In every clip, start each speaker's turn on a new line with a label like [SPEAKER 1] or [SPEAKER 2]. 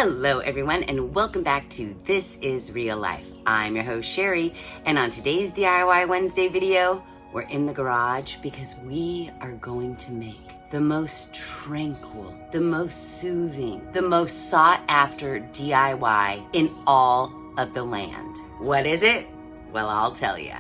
[SPEAKER 1] Hello everyone and welcome back to This Is Real Life. I'm your host Sheri, and on today's DIY Wednesday video, we're in the garage because we are going to make the most tranquil, the most soothing, the most sought after DIY in all of the land. What is it? Well, I'll tell you.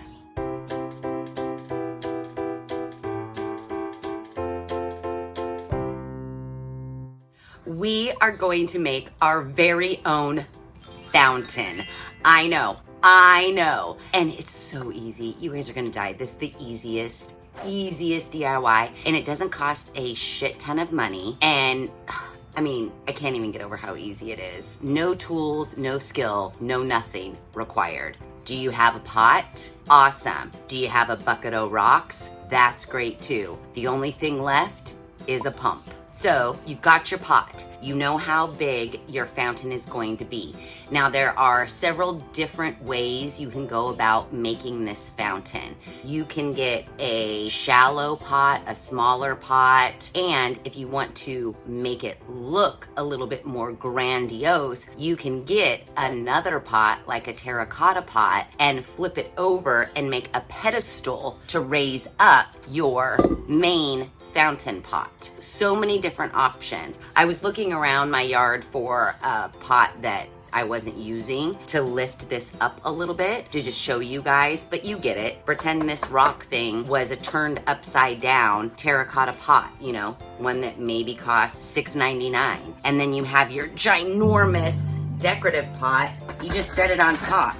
[SPEAKER 1] We are going to make our very own fountain. I know. And it's so easy. You guys are gonna die. This is the easiest DIY, and it doesn't cost a shit ton of money. And I can't even get over how easy it is. No tools, no skill, no nothing required. Do you have a pot? Awesome. Do you have a bucket of rocks? That's great too. The only thing left is a pump. So you've got your pot. You know how big your fountain is going to be. Now there are several different ways you can go about making this fountain. You can get a shallow pot, a smaller pot, and if you want to make it look a little bit more grandiose, you can get another pot like a terracotta pot and flip it over and make a pedestal to raise up your main fountain pot. So many different options. I was looking around my yard for a pot that I wasn't using to lift this up a little bit to just show you guys, but you get it. Pretend this rock thing was a turned upside down terracotta pot, one that maybe costs $6.99. And then you have your ginormous decorative pot. You just set it on top.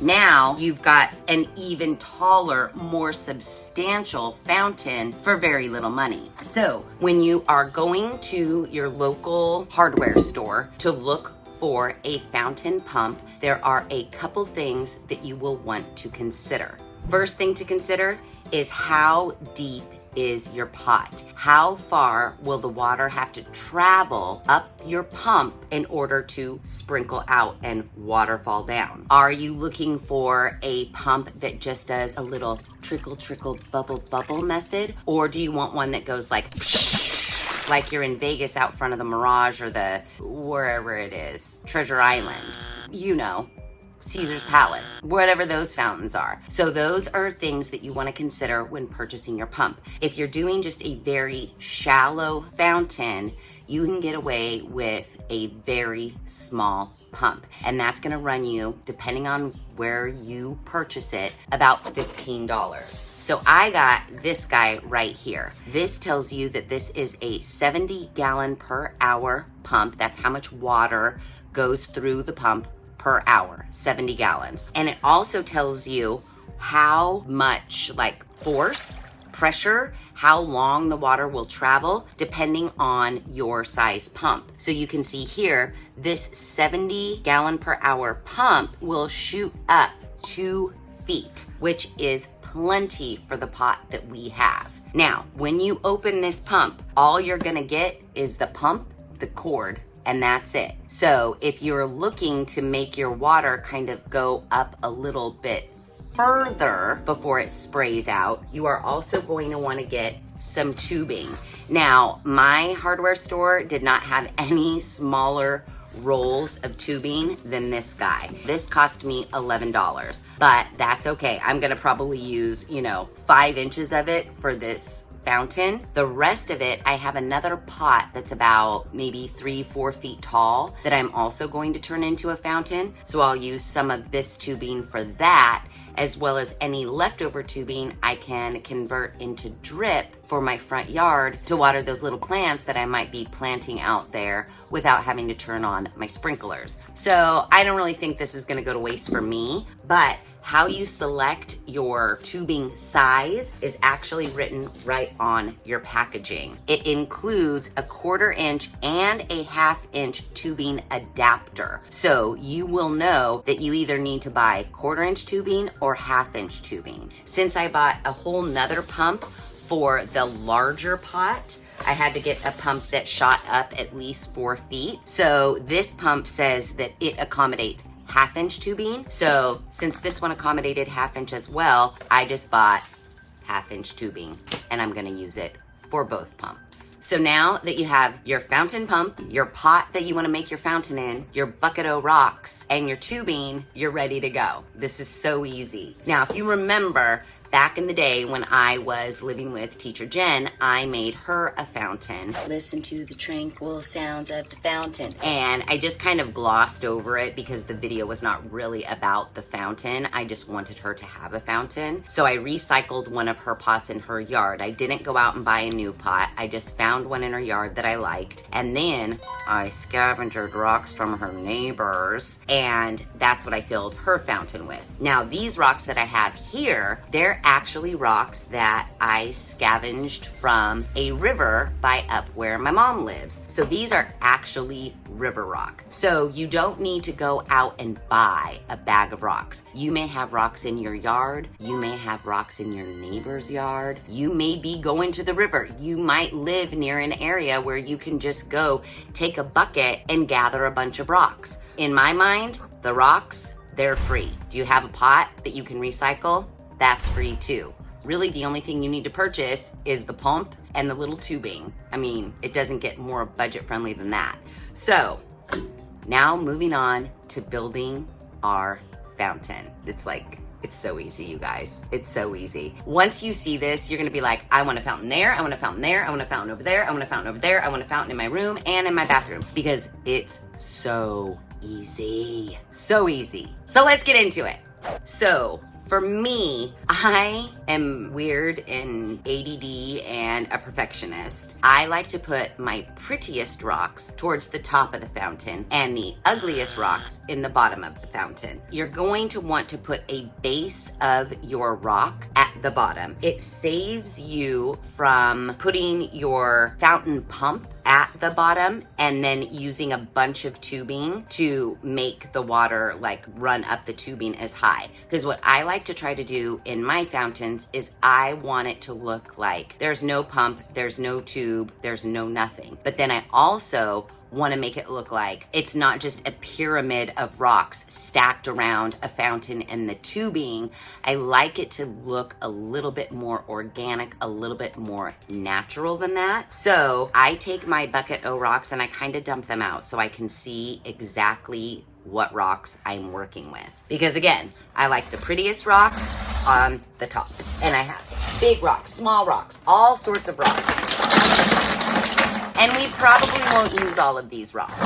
[SPEAKER 1] Now you've got an even taller, more substantial fountain for very little money. So when you are going to your local hardware store to look for a fountain pump, there are a couple things that you will want to consider. First thing to consider is how deep is your pot? How far will the water have to travel up your pump in order to sprinkle out and waterfall down? Are you looking for a pump that just does a little trickle, trickle, bubble, bubble method? Or do you want one that goes like you're in Vegas out front of the Mirage or the wherever it is, Treasure Island, Caesar's Palace, whatever those fountains are. So those are things that you want to consider when purchasing your pump. If you're doing just a very shallow fountain, you can get away with a very small pump. And that's going to run you, depending on where you purchase it, about $15. So I got this guy right here. This tells you that this is a 70 gallon per hour pump. That's how much water goes through the pump per hour, 70 gallons. And it also tells you how much force, pressure, how long the water will travel depending on your size pump. So you can see here, this 70 gallon per hour pump will shoot up 2 feet, which is plenty for the pot that we have. Now, when you open this pump, all you're gonna get is the pump, the cord, and that's it. So if you're looking to make your water kind of go up a little bit further before it sprays out, you are also going to want to get some tubing. Now, my hardware store did not have any smaller rolls of tubing than this guy. This cost me $11, but that's okay. I'm gonna probably use, 5 inches of it for this fountain. The rest of it, I have another pot that's about maybe 3-4 feet tall that I'm also going to turn into a fountain. So I'll use some of this tubing for that, as well as any leftover tubing I can convert into drip for my front yard to water those little plants that I might be planting out there without having to turn on my sprinklers. So I don't really think this is gonna go to waste for me, but how you select your tubing size is actually written right on your packaging. It includes a 1/4 inch and a 1/2 inch tubing adapter. So you will know that you either need to buy 1/4 inch tubing or 1/2 inch tubing. Since I bought a whole nother pump for the larger pot, I had to get a pump that shot up at least 4 feet. So this pump says that it accommodates 1/2 inch tubing. So since this one accommodated 1/2 inch as well, I just bought 1/2 inch tubing and I'm gonna use it for both pumps. So now that you have your fountain pump, your pot that you want to make your fountain in, your bucket o' rocks, and your tubing, you're ready to go. This is so easy. Now, if you remember, back in the day when I was living with Teacher Jen, I made her a fountain. Listen to the tranquil sounds of the fountain. And I just kind of glossed over it because the video was not really about the fountain. I just wanted her to have a fountain. So I recycled one of her pots in her yard. I didn't go out and buy a new pot. I just found one in her yard that I liked. And then I scavenged rocks from her neighbors. And that's what I filled her fountain with. Now, these rocks that I have here, they're actually rocks that I scavenged from a river by up where my mom lives. So these are actually river rock. So you don't need to go out and buy a bag of rocks. You may have rocks in your yard. You may have rocks in your neighbor's yard. You may be going to the river. You might live near an area where you can just go take a bucket and gather a bunch of rocks. In my mind, the rocks, they're free. Do you have a pot that you can recycle? That's free too. Really, the only thing you need to purchase is the pump and the little tubing. I mean, it doesn't get more budget friendly than that. So now moving on to building our fountain. It's so easy, you guys. It's so easy. Once you see this, you're gonna be like, I want a fountain there, I want a fountain there, I want a fountain over there, I want a fountain over there, I want a fountain in my room and in my bathroom, because it's so easy. So easy. So let's get into it. So for me, I am weird and ADD and a perfectionist. I like to put my prettiest rocks towards the top of the fountain and the ugliest rocks in the bottom of the fountain. You're going to want to put a base of your rock at the bottom. It saves you from putting your fountain pump at the bottom and then using a bunch of tubing to make the water like run up the tubing as high. Because what I like to try to do in my fountains is I want it to look like there's no pump, there's no tube, there's no nothing. But then I also want to make it look like it's not just a pyramid of rocks stacked around a fountain and the tubing. I like it to look a little bit more organic, a little bit more natural than that. So I take my bucket o' rocks and I kind of dump them out so I can see exactly what rocks I'm working with. Because again, I like the prettiest rocks on the top. And I have big rocks, small rocks, all sorts of rocks. And we probably won't use all of these rocks.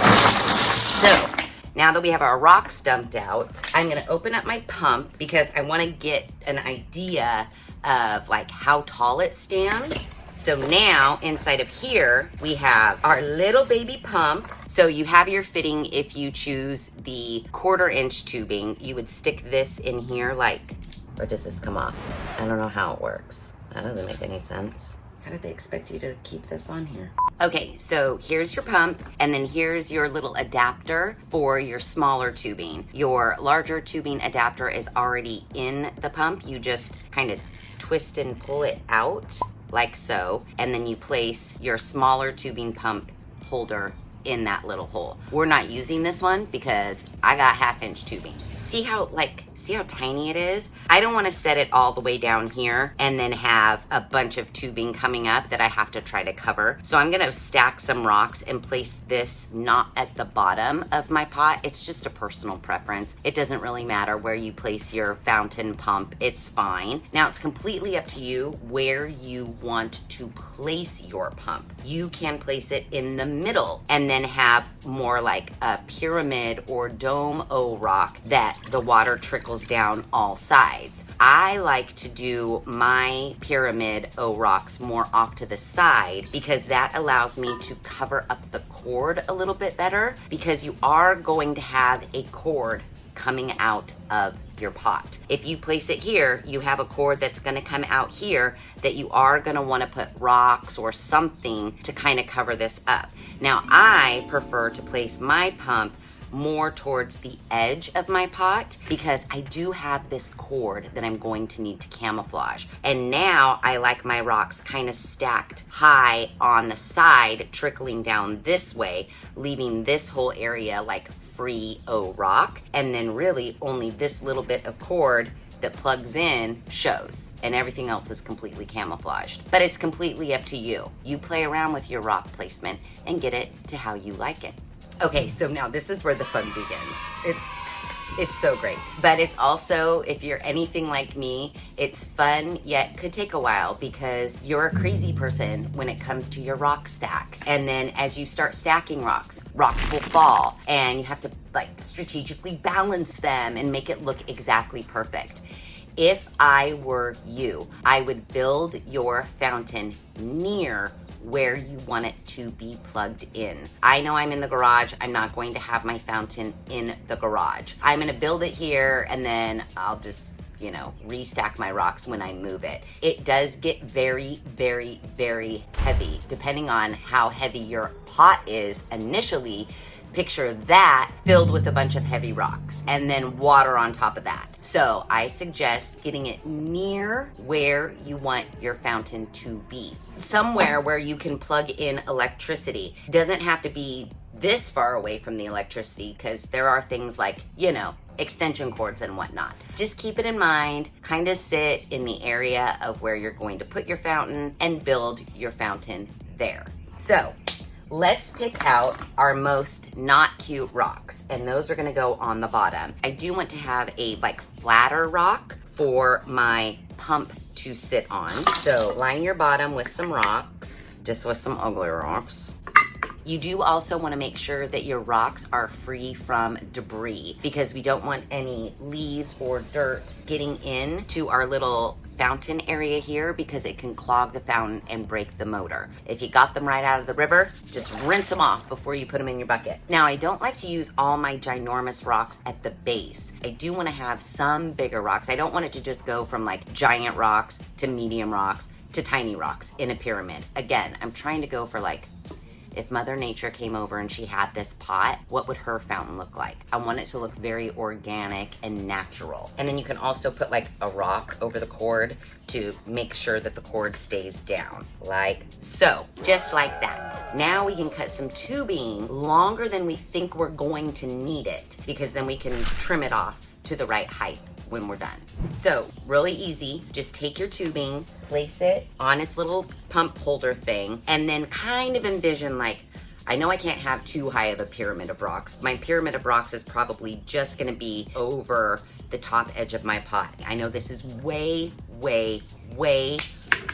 [SPEAKER 1] So now that we have our rocks dumped out, I'm gonna open up my pump because I wanna get an idea of like how tall it stands. So now inside of here, we have our little baby pump. So you have your fitting. If you choose the 1/4 inch tubing, you would stick this in here like, or does this come off? I don't know how it works. That doesn't make any sense. How did they expect you to keep this on here? Okay, so here's your pump, and then here's your little adapter for your smaller tubing. Your larger tubing adapter is already in the pump. You just kind of twist and pull it out like so, and then you place your smaller tubing pump holder in that little hole. We're not using this one because I got 1/2 inch tubing. See how tiny it is? I don't want to set it all the way down here and then have a bunch of tubing coming up that I have to try to cover. So I'm going to stack some rocks and place this not at the bottom of my pot. It's just a personal preference. It doesn't really matter where you place your fountain pump. It's fine. Now it's completely up to you where you want to place your pump. You can place it in the middle and then have more like a pyramid or dome o rock that the water trickles down all sides. I like to do my pyramid o rocks more off to the side because that allows me to cover up the cord a little bit better, because you are going to have a cord coming out of your pot. If you place it here, you have a cord that's going to come out here that you are going to want to put rocks or something to kind of cover this up. Now, I prefer to place my pump more towards the edge of my pot because I do have this cord that I'm going to need to camouflage. And now I like my rocks kind of stacked high on the side, trickling down this way, leaving this whole area like free o rock, and then really only this little bit of cord that plugs in shows, and everything else is completely camouflaged. But it's completely up to you. You play around with your rock placement and get it to how you like it. Okay, so now this is where the fun begins. It's so great. But it's also, if you're anything like me, it's fun, yet could take a while because you're a crazy person when it comes to your rock stack. And then as you start stacking rocks will fall and you have to like strategically balance them and make it look exactly perfect. If I were you, I would build your fountain near where you want it to be plugged in. I know I'm in the garage. I'm not going to have my fountain in the garage. I'm gonna build it here and then I'll just, restack my rocks when I move it. It does get very, very, very heavy. Depending on how heavy your pot is initially, picture that filled with a bunch of heavy rocks and then water on top of that. So I suggest getting it near where you want your fountain to be. Somewhere where you can plug in electricity. Doesn't have to be this far away from the electricity because there are things like, extension cords and whatnot. Just keep it in mind, kind of sit in the area of where you're going to put your fountain and build your fountain there. So let's pick out our most not cute rocks, and those are gonna go on the bottom. I do want to have a flatter rock for my pump to sit on. So line your bottom with some rocks, just with some ugly rocks. You do also want to make sure that your rocks are free from debris because we don't want any leaves or dirt getting into our little fountain area here because it can clog the fountain and break the motor. If you got them right out of the river, just rinse them off before you put them in your bucket. Now, I don't like to use all my ginormous rocks at the base. I do want to have some bigger rocks. I don't want it to just go from giant rocks to medium rocks to tiny rocks in a pyramid. Again, I'm trying to go for if Mother Nature came over and she had this pot, what would her fountain look like? I want it to look very organic and natural. And then you can also put a rock over the cord to make sure that the cord stays down, like so, just like that. Now we can cut some tubing longer than we think we're going to need it because then we can trim it off to the right height when we're done. So really easy, just take your tubing, place it on its little pump holder thing, and then kind of envision I know I can't have too high of a pyramid of rocks. My pyramid of rocks is probably just gonna be over the top edge of my pot. I know this is way, way, way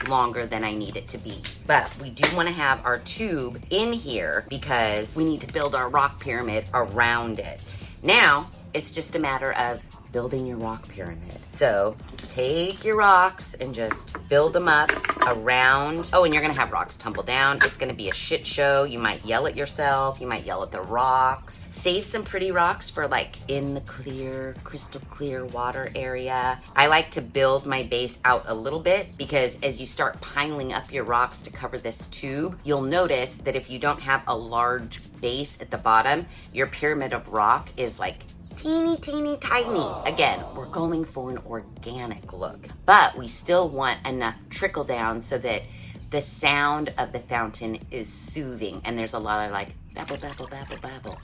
[SPEAKER 1] longer than I need it to be. But we do wanna have our tube in here because we need to build our rock pyramid around it. Now, it's just a matter of building your rock pyramid. So take your rocks and just build them up around. Oh, and you're gonna have rocks tumble down. It's gonna be a shit show. You might yell at yourself. You might yell at the rocks. Save some pretty rocks for in the clear, crystal clear water area. I like to build my base out a little bit because as you start piling up your rocks to cover this tube, you'll notice that if you don't have a large base at the bottom, your pyramid of rock is teeny, teeny, tiny. Again, we're going for an organic look, but we still want enough trickle down so that the sound of the fountain is soothing and there's a lot of babble, babble, babble, babble.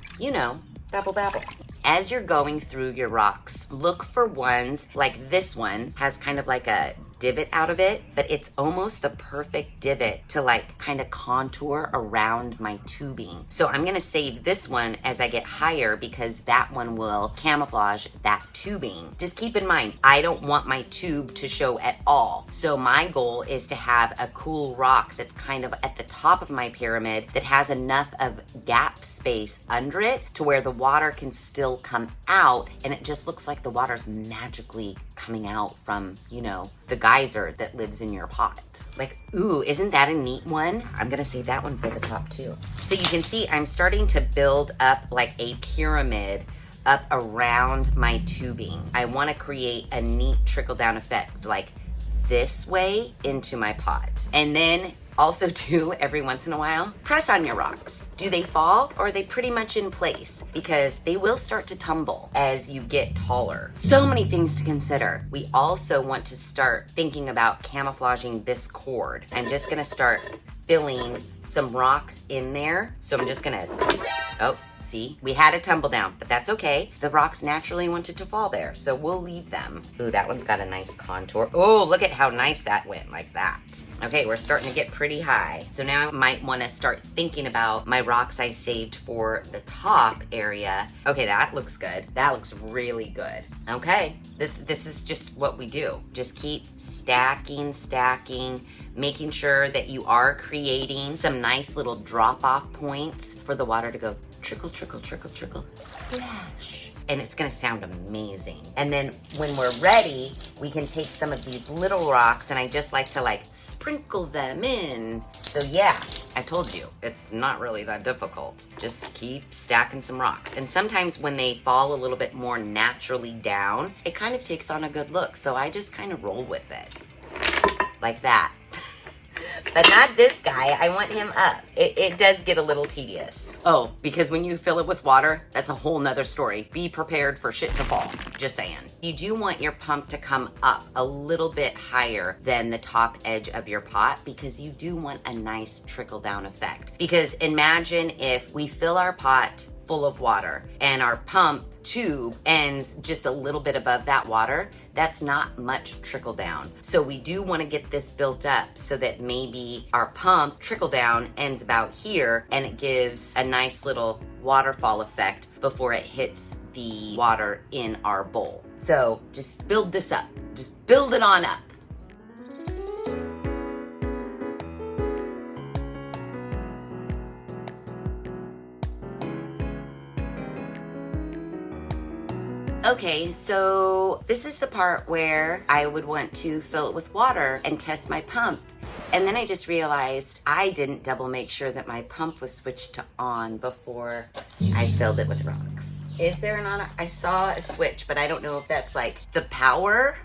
[SPEAKER 1] Babble, babble. As you're going through your rocks, look for ones like this one has kind of a divot out of it, but it's almost the perfect divot to kind of contour around my tubing. So I'm gonna save this one as I get higher because that one will camouflage that tubing. Just keep in mind, I don't want my tube to show at all. So my goal is to have a cool rock that's kind of at the top of my pyramid that has enough of gap space under it to where the water can still come out and it just looks like the water's magically coming out from, the geyser that lives in your pot. Ooh, isn't that a neat one? I'm gonna save that one for the top too. So you can see I'm starting to build up a pyramid up around my tubing. I wanna create a neat trickle down effect this way into my pot. And then also too, every once in a while, press on your rocks. Do they fall or are they pretty much in place? Because they will start to tumble as you get taller. So many things to consider. We also want to start thinking about camouflaging this cord. I'm just gonna start filling some rocks in there. So I'm just gonna, oh, see, we had a tumble down, but that's okay. The rocks naturally wanted to fall there, so we'll leave them. Ooh, that one's got a nice contour. Oh, look at how nice that went, like that. Okay, we're starting to get pretty high. So now I might wanna start thinking about my rocks I saved for the top area. Okay, that looks good. That looks really good. Okay, this is just what we do. Just keep stacking, making sure that you are creating some nice little drop-off points for the water to go trickle, trickle, trickle, trickle, splash. And it's gonna sound amazing. And then when we're ready, we can take some of these little rocks, and I just like to sprinkle them in. So yeah, I told you, it's not really that difficult. Just keep stacking some rocks. And sometimes when they fall a little bit more naturally down, it kind of takes on a good look. So I just kind of roll with it, like that. But not this guy, I want him up. It does get a little tedious. Oh, because when you fill it with water, that's a whole nother story. Be prepared for shit to fall, just saying. You do want your pump to come up a little bit higher than the top edge of your pot, because you do want a nice trickle down effect. Because imagine if we fill our pot full of water and our pump tube ends just a little bit above that water, that's not much trickle down. So we do want to get this built up so that maybe our pump trickle down ends about here, and it gives a nice little waterfall effect before it hits the water in our bowl. So just build this up. Just build it on up. Okay, so this is the part where I would want to fill it with water and test my pump. And then I just realized I didn't double make sure that my pump was switched to on before I filled it with rocks. Is there an on? I saw a switch, but I don't know if that's the power,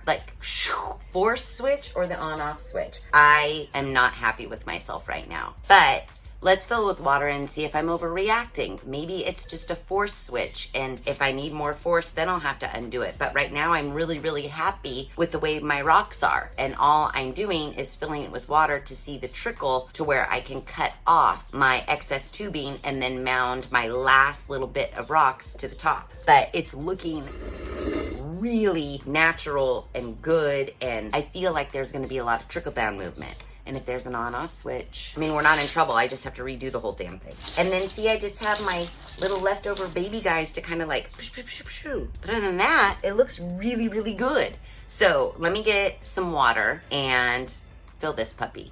[SPEAKER 1] force switch, or the on-off switch. I am not happy with myself right now. But let's fill it with water and see if I'm overreacting. Maybe it's just a force switch, and if I need more force, then I'll have to undo it. But right now, I'm really, really happy with the way my rocks are, and all I'm doing is filling it with water to see the trickle to where I can cut off my excess tubing and then mound my last little bit of rocks to the top. But it's looking really natural and good, and I feel like there's gonna be a lot of trickle down movement. And if there's an on-off switch, I mean, we're not in trouble. I just have to redo the whole damn thing. And then see, I just have my little leftover baby guys to kind of But other than that, it looks really, really good. So let me get some water and fill this puppy.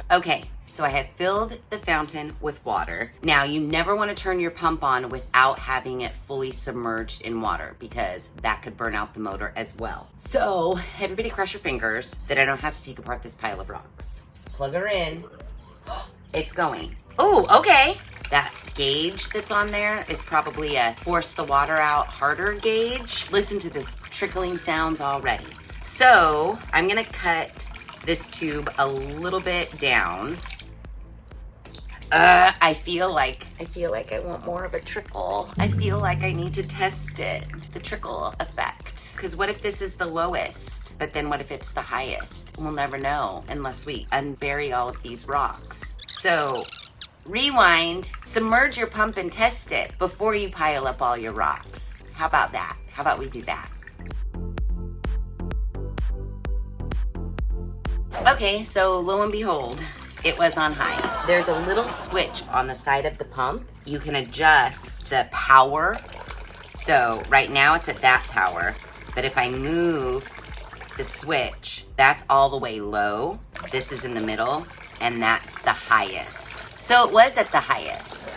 [SPEAKER 1] Okay, so I have filled the fountain with water. Now, you never want to turn your pump on without having it fully submerged in water, because that could burn out the motor as well. So everybody cross your fingers that I don't have to take apart this pile of rocks. Let's plug her in. It's going. Oh, okay. That gauge that's on there is probably a force the water out harder gauge. Listen to this trickling sounds already. So I'm gonna cut this tube a little bit down. I feel like I want more of a trickle. I feel like I need to test it, the trickle effect. Because what if this is the lowest? But then what if it's the highest? We'll never know unless we unbury all of these rocks. So rewind, submerge your pump and test it before you pile up all your rocks. How about that? How about we do that? Okay, so lo and behold, it was on high. There's a little switch on the side of the pump. You can adjust the power. So right now it's at that power, but if I move the switch, that's all the way low. This is in the middle, and that's the highest. So it was at the highest.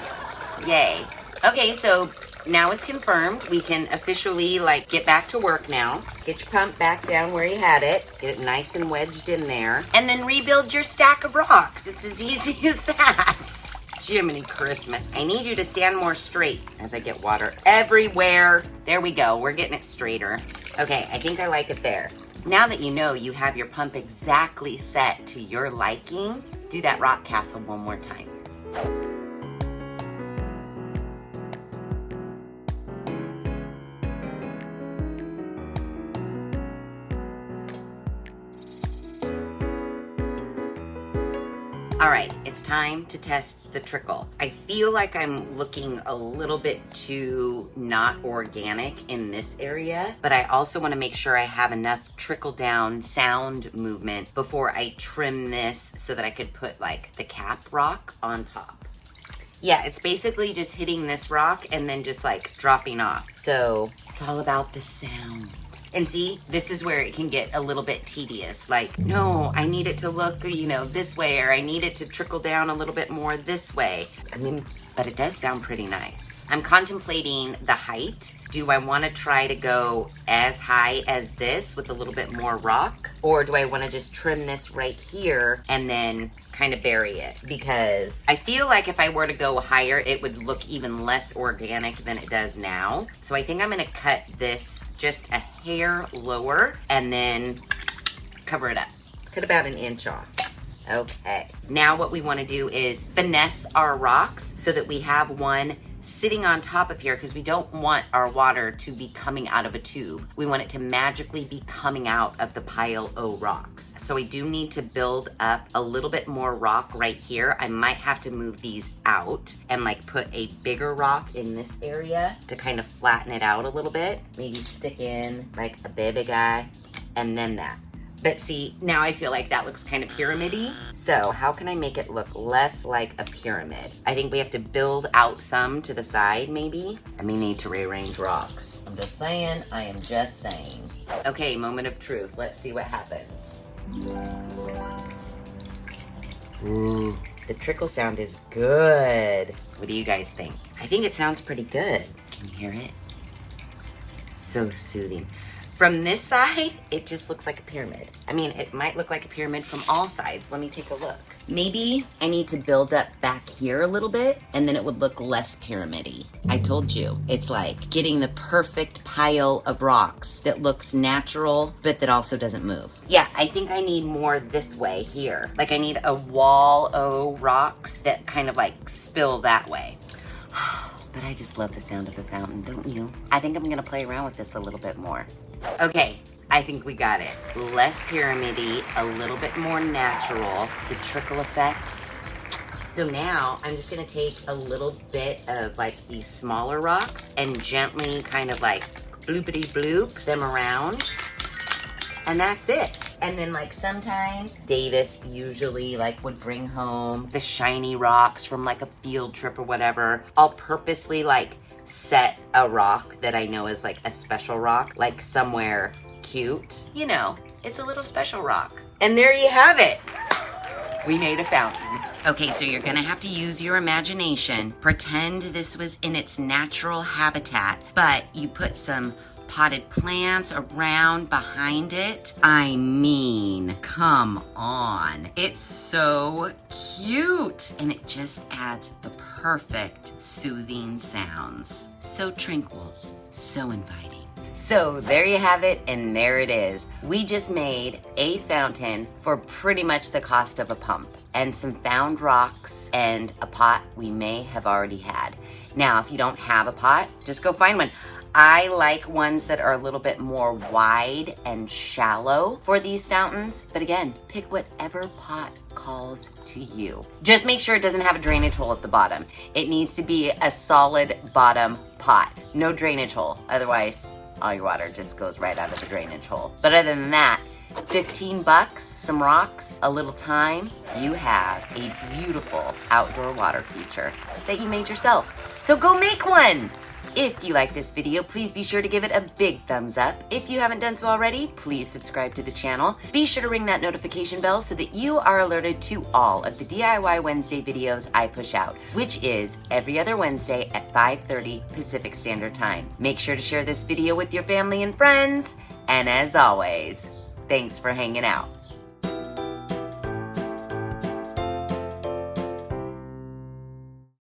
[SPEAKER 1] Yay. Okay, so now it's confirmed. We can officially get back to work now. Get your pump back down where you had it. Get it nice and wedged in there. And then rebuild your stack of rocks. It's as easy as that. Jiminy Christmas. I need you to stand more straight as I get water everywhere. There we go. We're getting it straighter. Okay, I think I like it there. Now that you know you have your pump exactly set to your liking, do that rock castle one more time. All right, it's time to test the trickle. I feel like I'm looking a little bit too not organic in this area, but I also want to make sure I have enough trickle down sound movement before I trim this so that I could put like the cap rock on top. Yeah, it's basically just hitting this rock and then just like dropping off. So it's all about the sound. And see, this is where it can get a little bit tedious. Like, no, I need it to look, you know, this way, or I need it to trickle down a little bit more this way. I mean, but it does sound pretty nice. I'm contemplating the height. Do I want to try to go as high as this with a little bit more rock? Or do I want to just trim this right here and then kind of bury it? Because I feel like if I were to go higher, it would look even less organic than it does now. So I think I'm going to cut this just a hair lower and then cover it up. Cut about 1 inch off. Okay. Now what we want to do is finesse our rocks so that we have one sitting on top of here, because we don't want our water to be coming out of a tube. We want it to magically be coming out of the pile of rocks. So I do need to build up a little bit more rock right here. I might have to move these out and like put a bigger rock in this area to kind of flatten it out a little bit. Maybe stick in like a baby guy and then that. But see, now I feel like that looks kind of pyramid-y. So how can I make it look less like a pyramid? I think we have to build out some to the side, maybe. I may need to rearrange rocks. I'm just saying, I am just saying. Okay, moment of truth. Let's see what happens. Ooh, the trickle sound is good. What do you guys think? I think it sounds pretty good. Can you hear it? So soothing. From this side, it just looks like a pyramid. I mean, it might look like a pyramid from all sides. Let me take a look. Maybe I need to build up back here a little bit, and then it would look less pyramid-y. I told you, it's like getting the perfect pile of rocks that looks natural, but that also doesn't move. Yeah, I think I need more this way here. Like I need a wall of rocks that kind of like spill that way. But I just love the sound of the fountain, don't you? I think I'm gonna play around with this a little bit more. Okay, I think we got it. Less pyramid-y, a little bit more natural, the trickle effect. So now I'm just gonna take a little bit of like these smaller rocks and gently kind of like bloopity bloop them around. And that's it. And then like sometimes Davis usually like would bring home the shiny rocks from like a field trip or whatever. I'll purposely like set a rock that I know is like a special rock, like somewhere cute. You know, it's a little special rock. And there you have it. We made a fountain. Okay, so you're gonna have to use your imagination. Pretend this was in its natural habitat, but you put some potted plants around behind it. I mean, come on. It's so cute. And it just adds the perfect soothing sounds. So tranquil, so inviting. So there you have it, and there it is. We just made a fountain for pretty much the cost of a pump, and some found rocks and a pot we may have already had. Now, if you don't have a pot, just go find one. I like ones that are a little bit more wide and shallow for these fountains. But again, pick whatever pot calls to you. Just make sure it doesn't have a drainage hole at the bottom. It needs to be a solid bottom pot. No drainage hole. Otherwise, all your water just goes right out of the drainage hole. But other than that, 15 bucks, some rocks, a little time, you have a beautiful outdoor water feature that you made yourself. So go make one! If you like this video, please be sure to give it a big thumbs up. If you haven't done so already, please subscribe to the channel. Be sure to ring that notification bell so that you are alerted to all of the DIY Wednesday videos I push out, which is every other Wednesday at 5:30 Pacific Standard Time. Make sure to share this video with your family and friends. And as always, thanks for hanging out.